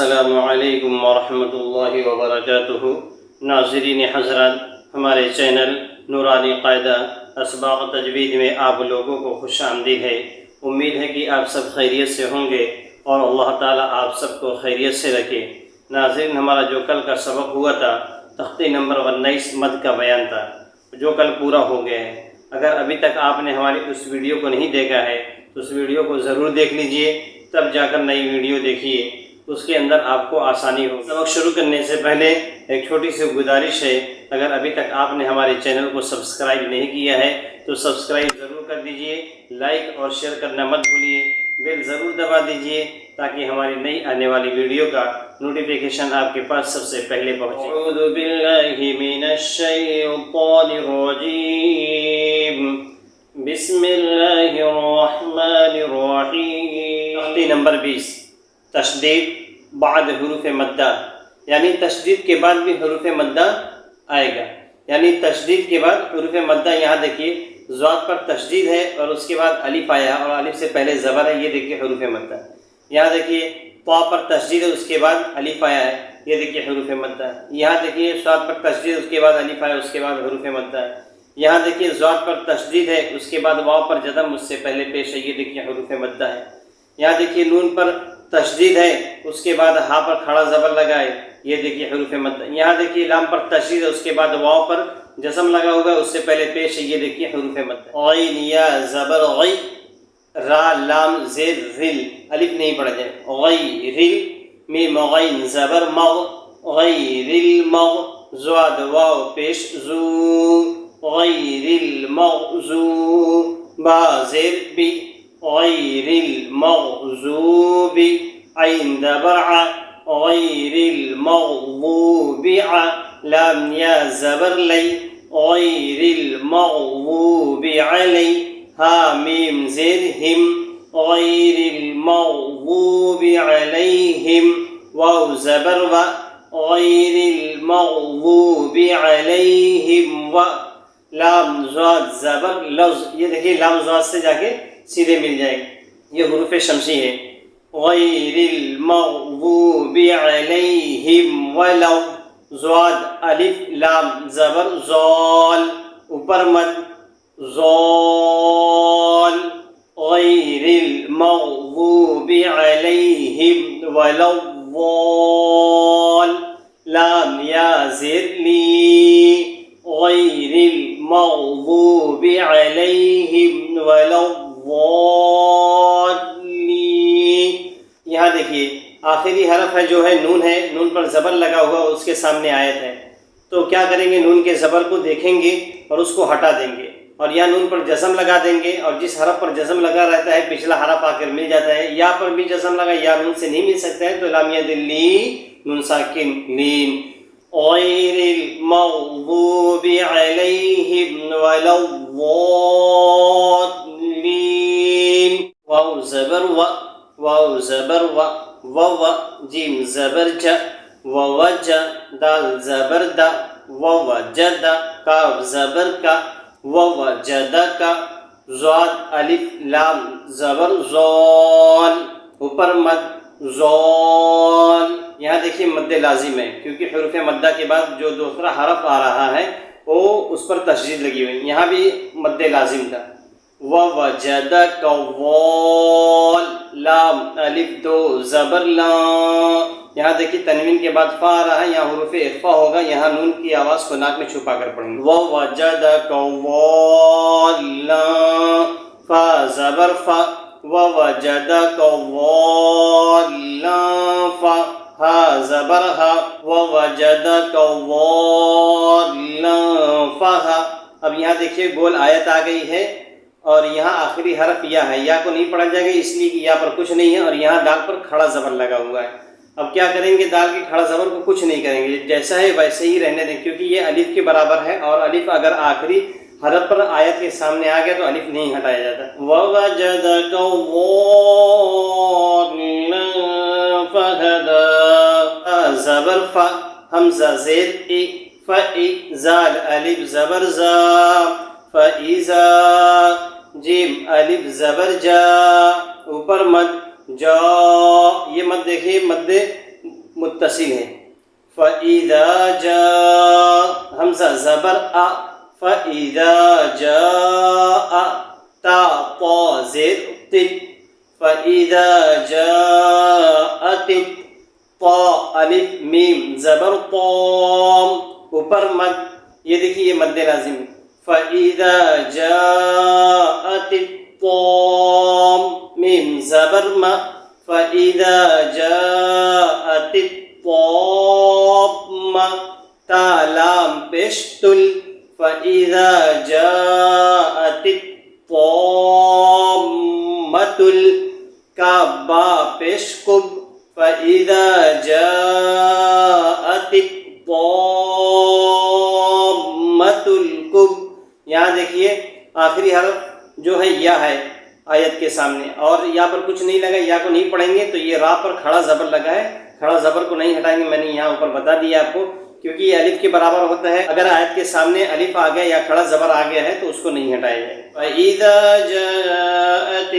السلام علیکم ورحمۃ اللہ وبرکاتہ۔ ناظرین حضرات، ہمارے چینل نورانی قاعدہ اسباق تجوید میں آپ لوگوں کو خوش آمدید ہے۔ امید ہے کہ آپ سب خیریت سے ہوں گے اور اللہ تعالیٰ آپ سب کو خیریت سے رکھے۔ ناظرین، ہمارا جو کل کا سبق ہوا تھا تختی نمبر 19 مد کا بیان تھا، جو کل پورا ہو گیا ہے۔ اگر ابھی تک آپ نے ہماری اس ویڈیو کو نہیں دیکھا ہے تو اس ویڈیو کو ضرور دیکھ لیجئے، تب جا کر نئی ویڈیو دیکھیے، اس کے اندر آپ کو آسانی ہو۔ سبق شروع کرنے سے پہلے ایک چھوٹی سی گزارش ہے، اگر ابھی تک آپ نے ہمارے چینل کو سبسکرائب نہیں کیا ہے تو سبسکرائب ضرور کر دیجئے، لائک اور شیئر کرنا مت بھولیے، بیل ضرور دبا دیجئے تاکہ ہماری نئی آنے والی ویڈیو کا نوٹیفیکیشن آپ کے پاس سب سے پہلے پہنچے۔ اعوذ باللہ من الشیطان الرجیم، بسم اللہ الرحمن الرحیم۔ تختی نمبر 20، تشدید بعد حروف مدہ، یعنی تشدید کے بعد بھی حروف مدہ آئے گا، یعنی تشدید کے بعد حروف مدہ۔ یہاں دیکھیے ضاد پر تشدید ہے اور اس کے بعد الف آیا اور الف سے پہلے زبر ہے، یہ دیکھیے حروف مدہ۔ یہاں دیکھیے طا پر تشدید ہے، اس کے بعد الف آیا ہے، یہ دیکھیے حروف مدہ ہے۔ یہاں دیکھیے صاد پر تشدید، اس کے بعد الف آیا، اس کے بعد حروف مدہ ہے۔ یہاں دیکھیے ضاد پر تشدید ہے، اس کے بعد واو پر جزم اس سے پہلے پیش ہے، یہ دیکھیے حروف مدہ ہے۔ یہاں دیکھیے نون پر تشدید ہے، اس کے بعد ہا پر کھڑا زبر لگا ہے، یہ دیکھیے حروف مدہ۔ یہاں دیکھیے لام پر تشدید ہے، اس کے بعد واو پر جزم لگا ہوگا، اس سے پہلے پیش ہے، یہ دیکھیے حروف مدہ۔ غین یا زبر غی، را لام زیر رل، الف نہیں پڑھا جائے، غی رل، میم غین زبر مغ، غیر المغ، زواد واو پیش زو، غیر المغضوب، با زیر بی، غیر المغضوب، عین زبر ع، غیر المغضوب ع، لام یا زبر لی، غیر المغضوب علی، ہا میم زیر ہم، غیر المغضوب علیہم، واو زبر و، غیر المغضوب علیہم و، لام زاد زبر لفظ، یہ دیکھیے لام زاد سے جا کے سیدھے مل جائے گی، یہ حروف شمسی ہے۔ غیر المغضوب علیہم ولو، زواد الف لام زبر زال، اوپر مد زال، غیر المغضوب علیہم ولا الضال، لام یا زیر لی، غیر المغضوب علیہم ولا الضالین۔ یہاں دیکھیے آخری حرف ہے جو ہے نون ہے، نون پر زبر لگا ہوا، اس کے سامنے آیت ہے، تو کیا کریں گے؟ نون کے زبر کو دیکھیں گے اور اس کو ہٹا دیں گے، اور یا نون پر جزم لگا دیں گے، اور جس حرف پر جزم لگا رہتا ہے پچھلا حرف آ کر مل جاتا ہے۔ یا پر بھی جزم لگا، یا نون سے نہیں مل سکتا ہے تو لام ید لی، نون ساکن لین، غیر المغضوب علیہم ولا الضالین، واو زبر و، واو زبر و، و جیم زبر ج، ووج، دال زبر دا، ووجد، کاف زبر کا، ووجد کا، زاد الف لام زبر زال، اوپر مد زال۔ یہاں دیکھیے مد لازم ہے، کیونکہ حروف مدہ کے بعد جو دوسرا حرف آ رہا ہے وہ اس پر تشدید لگی ہوئی، یہاں بھی مد لازم تھا۔ ووجدک وال، لام الف دو زبر لا، یہاں دیکھیے تنوین کے بعد فا آ رہا ہے، یہاں حروف اخفا ہوگا، یہاں نون کی آواز کو ناک میں چھپا کر پڑھیں گے۔ ووجدک والا، فا زبر فا، ووجدک والا فا، ہا زبر ہا، ووجدک والا فا۔ اب یہاں دیکھیے گول آیت آ گئی ہے، اور یہاں آخری حرف یا ہے، یا کو نہیں پڑھا جائے گا اس لیے کہ یا پر کچھ نہیں ہے، اور یہاں دال پر کھڑا زبر لگا ہوا ہے۔ اب کیا کریں گے؟ دال کے کھڑا زبر کو کچھ نہیں کریں گے، جیسا ہے ویسے ہی رہنے دیں، کیونکہ یہ الف کے برابر ہے، اور الف اگر آخری حرف پر آیت کے سامنے آ گیا تو الف نہیں ہٹایا جاتا۔ وَوَجَدَكَ ضَالًّا فَهَدَىٰ، زبر فا، حمزہ زیر ای، فَإِ، زال الف زبر زا، فَإِذَا، جیم الف زبر جا، اوپر مد جا، یہ مد دیکھیے مد متصل ہے. فَإِذَا جَاءَ حمزہ زبر آ فَإِذَا جَاءَ تا طا زیر تل فَإِذَا جَاءَتِ طا الف میم زبر طام اوپر مد. یہ دیکھیے یہ مد لازم ہے. فَإِذَا جَاءَتِ الطَّامَّ میم زبر ما فَإِذَا جَاءَتِ الطَّامَّةُ تا لام پیش تل فَإِذَا جَاءَتِ الطَّامَّةُ الکاف با پیش کب فَإِذَا جَاءَتِ الطَّامَّةُ الکب. یہاں دیکھیے آخری حرف جو ہے یا ہے آیت کے سامنے اور یا پر کچھ نہیں لگا. یا کو نہیں پڑھیں گے تو یہ را پر کھڑا زبر لگا ہے. کھڑا زبر کو نہیں ہٹائیں گے. میں نے یہاں اوپر بتا دیا آپ کو کیونکہ یہ الف کے برابر ہوتا ہے. اگر آیت کے سامنے الف آ گیا یا کھڑا زبر آ گیا ہے تو اس کو نہیں ہٹایا جائے. فَإِذَا جَاءَتِ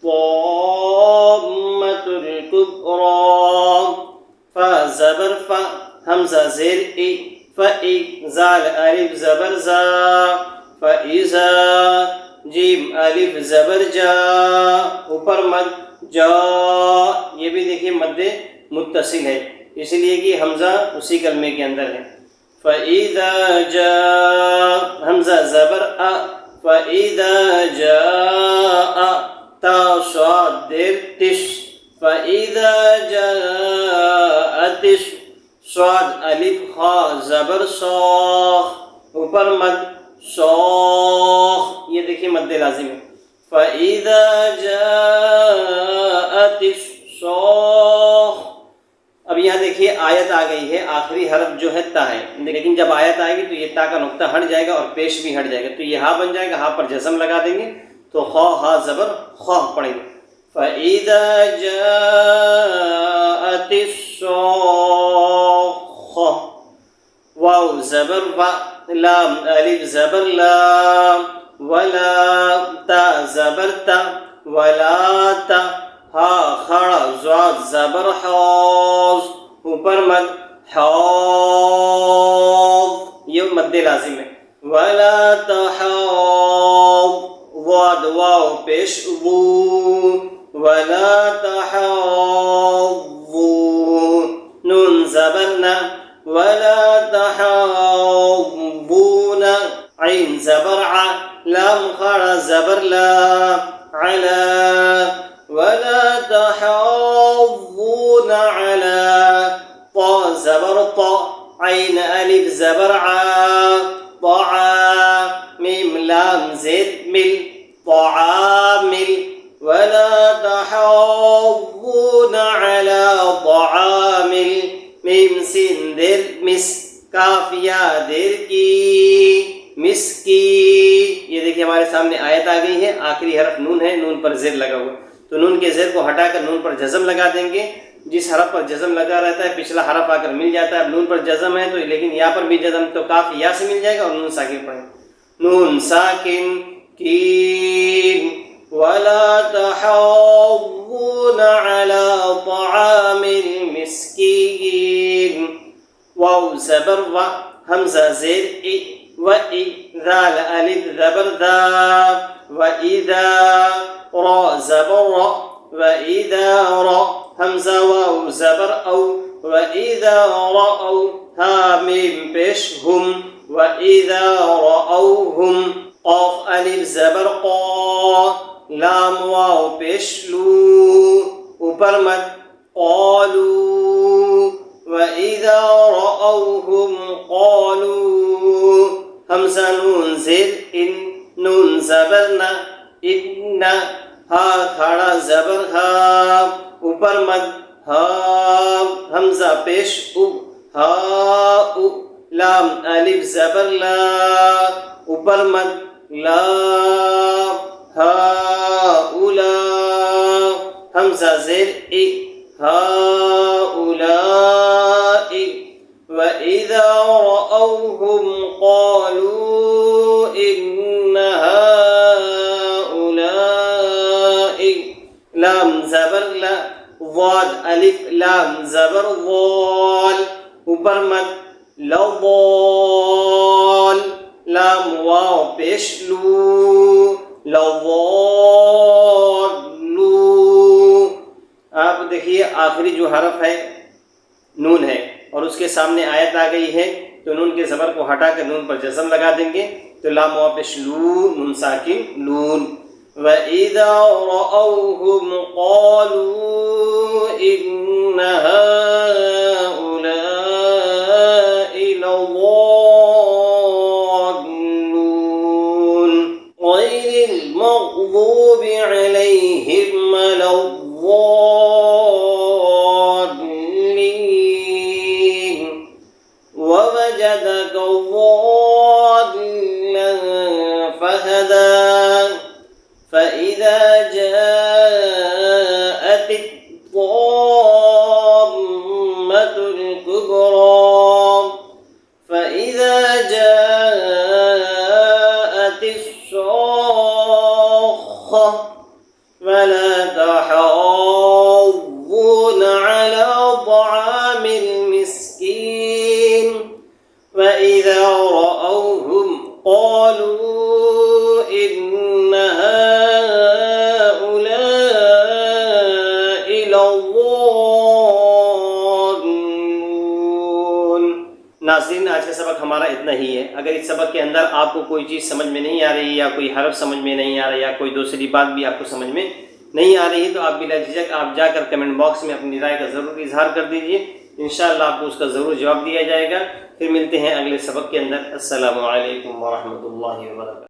الطَّامَّةُ الْكُبْرَىٰ فا زبر فا حمزہ زیر ای فَإِ زال الف زبر زا فَإِذَا جیم الف زبر جا اوپر مد جا. یہ بھی دیکھیے مد متصل ہے اس لیے کہ حمزہ اسی کلمے کے اندر ہے. فَإِذَا جَاءَ حمزہ زبر آ فَإِذَا جَاءَ تا صاد دیر تش فَإِذَا جَاءَتِ صاد الف خا زبر صاخ اوپر مد صاخ. یہ دیکھیے مد لازم ہے. فَإِذَا جَاءَتِ الصَّاخَّةُ. اب یہاں دیکھیے آیت آ گئی ہے. آخری حرف جو ہے تا ہے لیکن جب آیت آئے گی تو یہ تا کا نقطہ ہٹ جائے گا اور پیش بھی ہٹ جائے گا تو یہ ہا بن جائے گا. ہا پر جزم لگا دیں گے تو خا ہا زبر خا پڑھیں گے. فَإِذَا جَاءَتِ الصَّاخَّةُ واو زبر وا لام الف زبر لام ولا تا زبر تا ولا تا ہا کھڑا ضاد زبر حاض اوپر مد حاض. یہ مد لازم ہے. ولا تحاض ضاد واو پیش وو ولا تحاضون نون زبر نا ولا تحاضون عین زبر ع لام کھڑا زبر لا علا ولا تحاضون على طا زبر طا عین الف زبر ع طعا میم لام زید مل طعامل ولا تحاضون على طعامل میم سین دیر مس کاف یا دیر کی مس کی. یہ دیکھیے ہمارے سامنے آیت آ گئی ہے. آخری حرف نون ہے. نون پر زیر لگا ہوا تو نون کے زیر کو ہٹا کر نون پر جزم لگا دیں گے. جس حرف پر جزم لگا رہتا ہے پچھلا حرف آ کر مل جاتا ہے. اب نون پر جزم ہے تو لیکن یا پر بھی جزم تو کاف یا سے مل جائے گا اور نون ساکن پڑھیں. نون ساکن کین ولا تحاضون على طعام المسكين واو زبر و حمزہ زیر ای وَإِ ذال الف زبر ذا وَإِذَا را زبر را وَإِذَا را حمزہ واو زبر او وَإِذَا رأوا ہا میم پیش ہم وَإِذَا رأوهم قاف الف زبر قا لام واو پیش لو اوپر مد قالوا وَإِذَا رَأَوْهُمْ قَالُوا حمزہ نون زیر ان نون زبر نا ان ہا کھڑا زبر ہا اوپر مد ہا حمزہ پیش او ہا او لام الف زبر لا اوپر مد لا ہا اولا حمزہ زیر ای ہا اولا وَإِذَا رَأَوْهُمْ قَالُوا إِنَّ هَؤُلَاءِ لام زبر لا ضاد الف لام زبر ضال اوپر مد لضال لام واو پیش لو لضالو. آپ دیکھیے آخری جو حرف ہے نون ہے اور اس کے سامنے آیت آ گئی ہے تو نون کے زبر کو ہٹا کر نون پر جزم لگا دیں گے تو لام واو پیش لو نون ساکن لون. وَإِذَا رَأَوْهُمْ قَالُوا إِنَّ هَٰؤُلَاءِ لَضَالُّونَ غَيْرِ الْمَغْضُوبِ عَلَيْهِمْ وَلَا الضَّالِّينَ وَوَجَدَكَ ضَالًّا فَهَدَىٰ فَإِذَا جَاءَتِ الطَّامَّةُ الْكُبْرَىٰ فَإِذَا جَاءَتِ الصَّاخَّةُ فَلَا تَحَاضُّونَ عَلَىٰ طَعَامِ الْمِسْكِينِ وَإِذَا رَأَوْهُمْ قَالُوا إِنَّ هَٰؤُلَاءِ لَضَالُّونَ. ناظرین آج کا سبق ہمارا اتنا ہی ہے. اگر اس سبق کے اندر آپ کو کوئی چیز سمجھ میں نہیں آ رہی یا کوئی حرف سمجھ میں نہیں آ رہا یا کوئی دوسری بات بھی آپ کو سمجھ میں نہیں آ رہی تو آپ بلا جھجک آپ جا کر کمنٹ باکس میں اپنی رائے کا ضرور اظہار کر دیجیے. انشاءاللہ آپ کو اس کا ضرور جواب دیا جائے گا. پھر ملتے ہیں اگلے سبق کے اندر. السلام علیکم ورحمۃ اللہ وبرکاتہ.